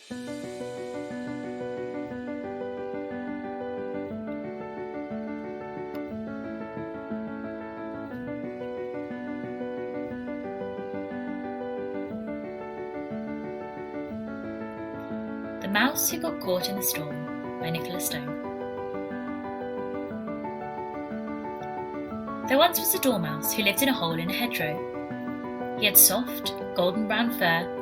The Mouse Who Got Caught in the Storm by Nicholas Stone. There once was a dormouse who lived in a hole in a hedgerow. He had soft, golden brown fur,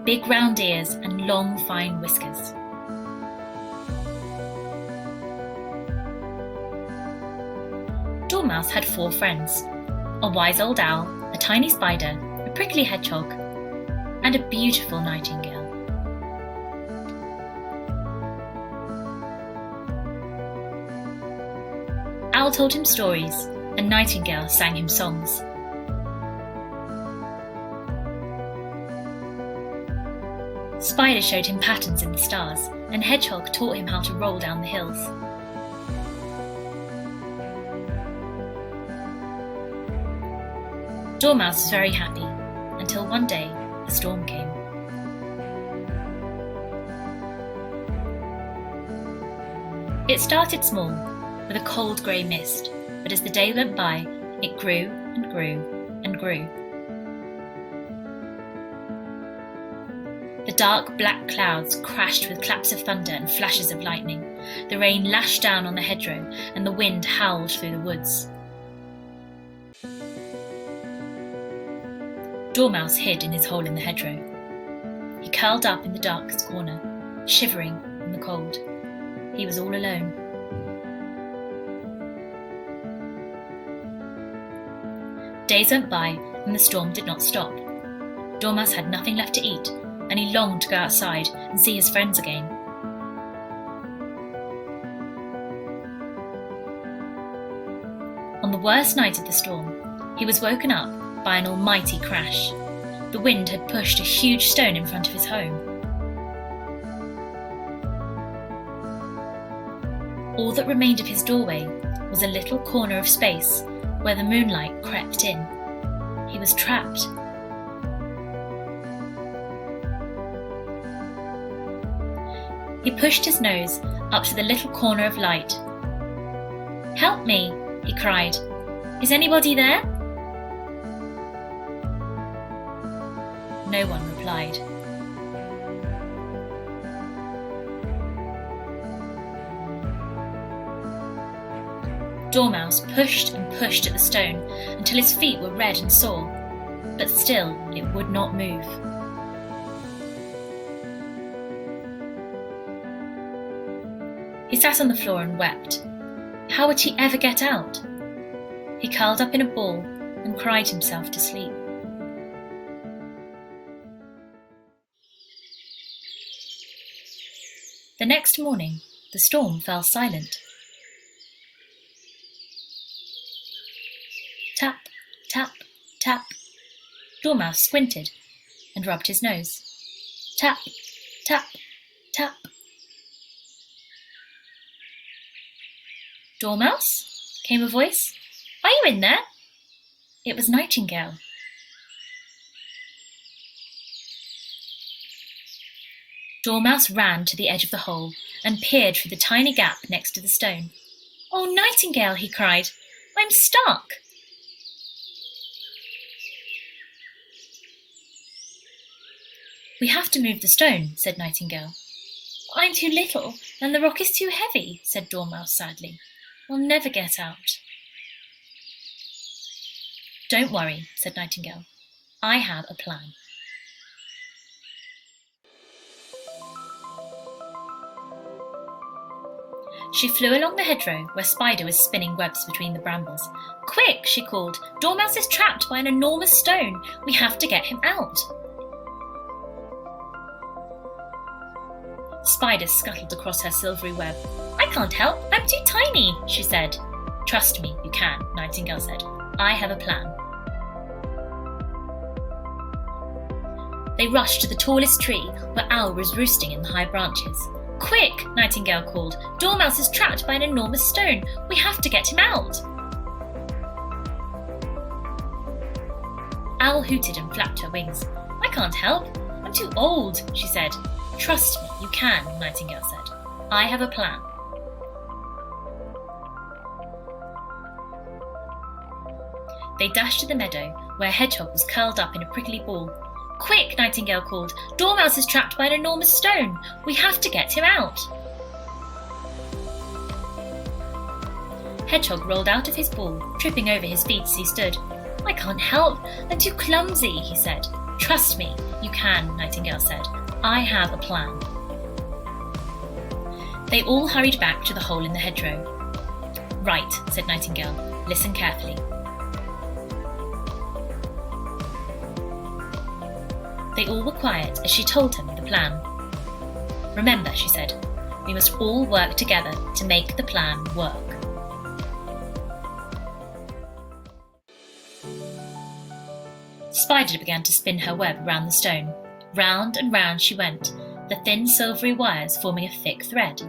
big round ears, and long, fine whiskers. Dormouse had 4 friends: a wise old owl, a tiny spider, a prickly hedgehog, and a beautiful nightingale. Owl told him stories, and Nightingale sang him songs. Spider showed him patterns in the stars, and Hedgehog taught him how to roll down the hills. Dormouse was very happy, until one day a storm came. It started small, with a cold grey mist, but as the day went by, it grew and grew and grew. The dark black clouds crashed with claps of thunder and flashes of lightning. The rain lashed down on the hedgerow, and the wind howled through the woods. Dormouse hid in his hole in the hedgerow. He curled up in the darkest corner, shivering in the cold. He was all alone. Days went by, and the storm did not stop. Dormouse had nothing left to eat, and he longed to go outside and see his friends again. On the worst night of the storm, he was woken up by an almighty crash. The wind had pushed a huge stone in front of his home. All that remained of his doorway was a little corner of space where the moonlight crept in. He was trapped. He pushed his nose up to the little corner of light. "Help me," he cried. "Is anybody there?" No one replied. Dormouse pushed and pushed at the stone until his feet were red and sore, but still it would not move. He sat on the floor and wept. How would he ever get out? He curled up in a ball and cried himself to sleep. The next morning, the storm fell silent. Tap, tap, tap. Dormouse squinted and rubbed his nose. Tap, tap, tap. "Dormouse?" came a voice. "Are you in there?" It was Nightingale. Dormouse ran to the edge of the hole and peered through the tiny gap next to the stone. "Oh, Nightingale," he cried, "I'm stuck." "We have to move the stone," said Nightingale. "I'm too little, and the rock is too heavy," said Dormouse sadly. "We'll never get out." "Don't worry," said Nightingale. "I have a plan." She flew along the hedgerow where Spider was spinning webs between the brambles. "Quick," she called. "Dormouse is trapped by an enormous stone. We have to get him out." Spider scuttled across her silvery web. "I can't help, I'm too tiny," she said. "Trust me, you can," Nightingale said. "I have a plan." They rushed to the tallest tree where Owl was roosting in the high branches. "Quick," Nightingale called. "Dormouse is trapped by an enormous stone. We have to get him out." Owl hooted and flapped her wings. "I can't help, I'm too old," she said. Trust me, you can, Nightingale said. I have a plan. They dashed to the meadow, where Hedgehog was curled up in a prickly ball. Quick, Nightingale called. Dormouse is trapped by an enormous stone. We have to get him out. Hedgehog rolled out of his ball, tripping over his feet as he stood. I can't help. I'm too clumsy, he said. Trust me, you can, Nightingale said. I have a plan. They all hurried back to the hole in the hedgerow. Right, said Nightingale. Listen carefully. They all were quiet as she told him the plan. Remember, she said, we must all work together to make the plan work. Spider began to spin her web round the stone. Round and round she went, the thin silvery wires forming a thick thread.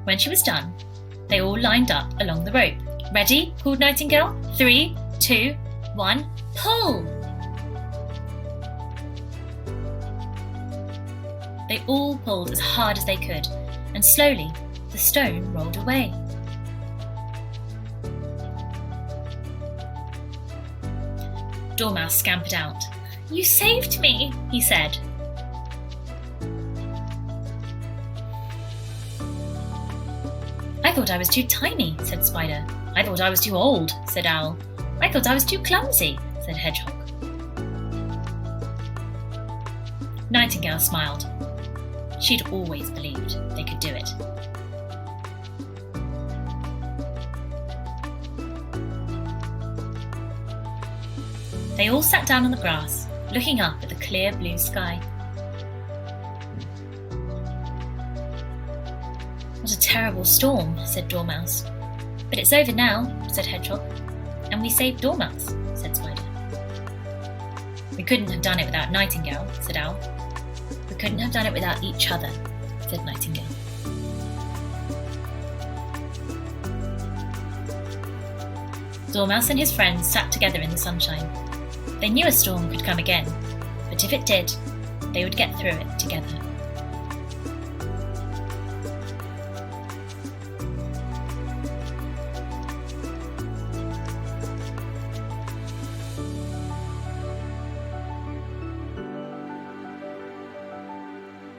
When she was done, they all lined up along the rope. Ready? Called Nightingale. 3, 2, 1, pull! They all pulled as hard as they could, and slowly the stone rolled away. Dormouse scampered out. You saved me, he said. I thought I was too tiny, said Spider. I thought I was too old, said Owl. I thought I was too clumsy, said Hedgehog. Nightingale smiled. She'd always believed they could do it. They all sat down on the grass, looking up at the clear blue sky. What a terrible storm, said Dormouse. But it's over now, said Hedgehog. And we saved Dormouse, said Spider. We couldn't have done it without Nightingale, said Owl. We couldn't have done it without each other, said Nightingale. Dormouse and his friends sat together in the sunshine. They knew a storm could come again, but if it did, they would get through it together.